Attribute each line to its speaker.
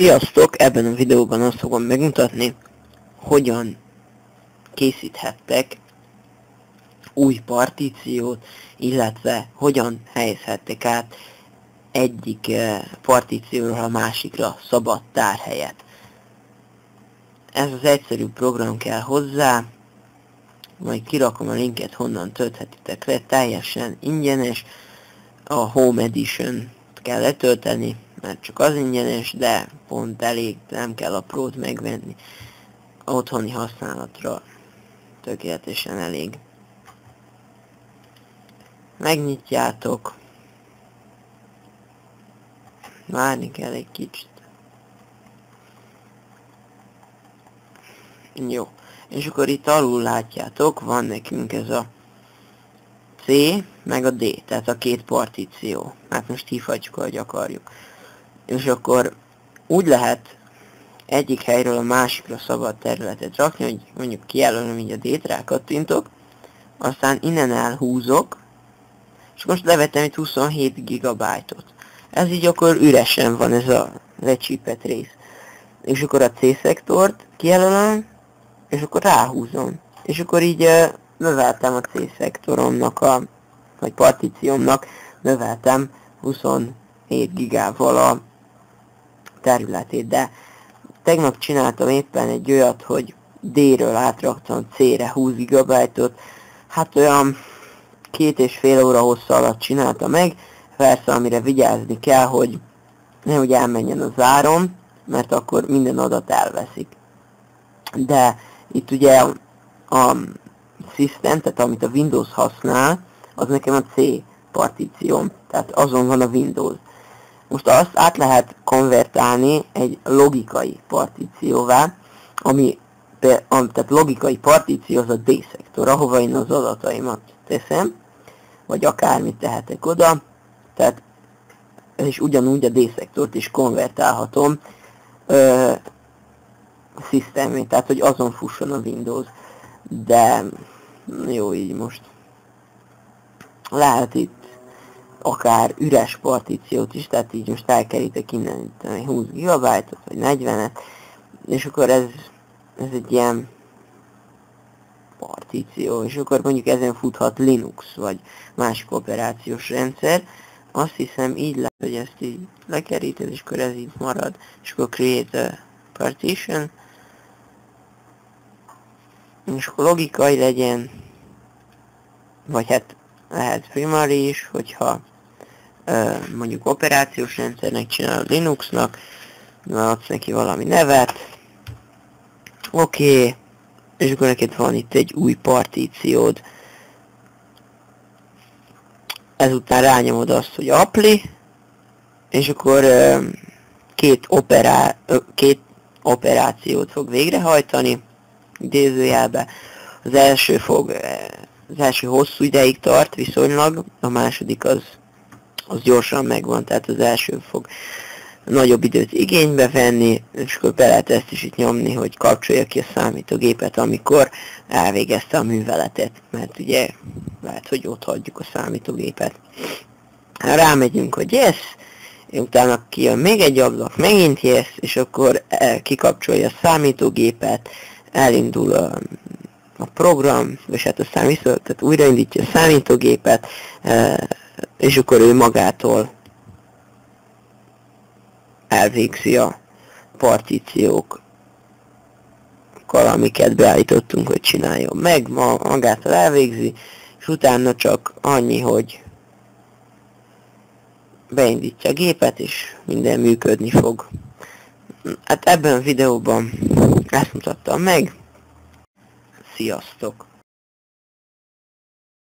Speaker 1: Sziasztok! Ebben a videóban azt fogom megmutatni, hogyan készíthettek új partíciót, illetve hogyan helyezhettek át egyik partícióról a másikra szabad tárhelyet. Ez az egyszerű program kell hozzá, majd kirakom a linket, honnan tölthetitek le, teljesen ingyenes. A Home Edition kell letölteni, mert csak az ingyenes, de pont elég, nem kell a Pro-t megvenni. Otthoni használatra tökéletesen elég. Megnyitjátok. Várni kell egy kicsit. Jó. És akkor itt alul látjátok, van nekünk ez a C meg a D, tehát a két partíció. Hát most hívhatjuk, ahogy akarjuk. És akkor úgy lehet egyik helyről a másikra szabad területet rakni, hogy mondjuk kijelölöm így a D-t, rákattintok, aztán innen elhúzok, és most levettem itt 27 GB-ot. Ez így akkor üresen van, ez a lecsípett rész. És akkor a C-szektort kijelölöm, és akkor ráhúzom. És akkor így növeltem a C-szektoromnak, vagy partíciómnak, növeltem 27 gigával a területét, de tegnap csináltam éppen egy olyat, hogy D-ről átraktam C-re 20 GB-ot, hát olyan 2,5 óra hossza alatt csinálta meg, persze amire vigyázni kell, hogy nehogy elmenjen az áram, mert akkor minden adat elveszik. De itt ugye a System, tehát amit a Windows használ, az nekem a C partícióm, tehát azon van a Windows. Most azt át lehet konvertálni egy logikai partícióvá, tehát logikai partíció az a D-szektor, ahova én az adataimat teszem, vagy akármit tehetek oda, tehát és ugyanúgy a D-szektort is konvertálhatom Systemé, tehát hogy azon fusson a Windows. De jó, így most lehet itt akár üres partíciót is, tehát így most elkerítek innen 20 GB-ot, vagy 40-et, és akkor ez egy ilyen partíció, és akkor mondjuk ezen futhat Linux, vagy másik operációs rendszer. Azt hiszem így lehet, hogy ezt így lekeríted, és akkor ez így marad, és akkor create a partition, és akkor logikai legyen, vagy hát lehet primary is, hogyha mondjuk operációs rendszernek csinálod Linuxnak, adsz neki valami nevet, oké, és akkor neked van itt egy új partíciód. Ezután rányomod azt, hogy apply, és akkor két operációt fog végrehajtani, idézőjelbe. Az első hosszú ideig tart viszonylag, a második az gyorsan megvan, tehát az első fog nagyobb időt igénybe venni, és akkor be lehet ezt is itt nyomni, hogy kapcsolja ki a számítógépet, amikor elvégezte a műveletet, mert ugye lehet, hogy ott hagyjuk a számítógépet. Rámegyünk, hogy yes, utána kijön még egy ablak, megint yes, és akkor kikapcsolja a számítógépet, elindul a program, és hát aztán tehát újraindítja a számítógépet, és akkor ő magától elvégzi a partíciókkal, amiket beállítottunk, hogy csináljon meg, magától elvégzi, és utána csak annyi, hogy beindítja a gépet, és minden működni fog. Hát ebben a videóban ezt mutattam meg. Sziasztok!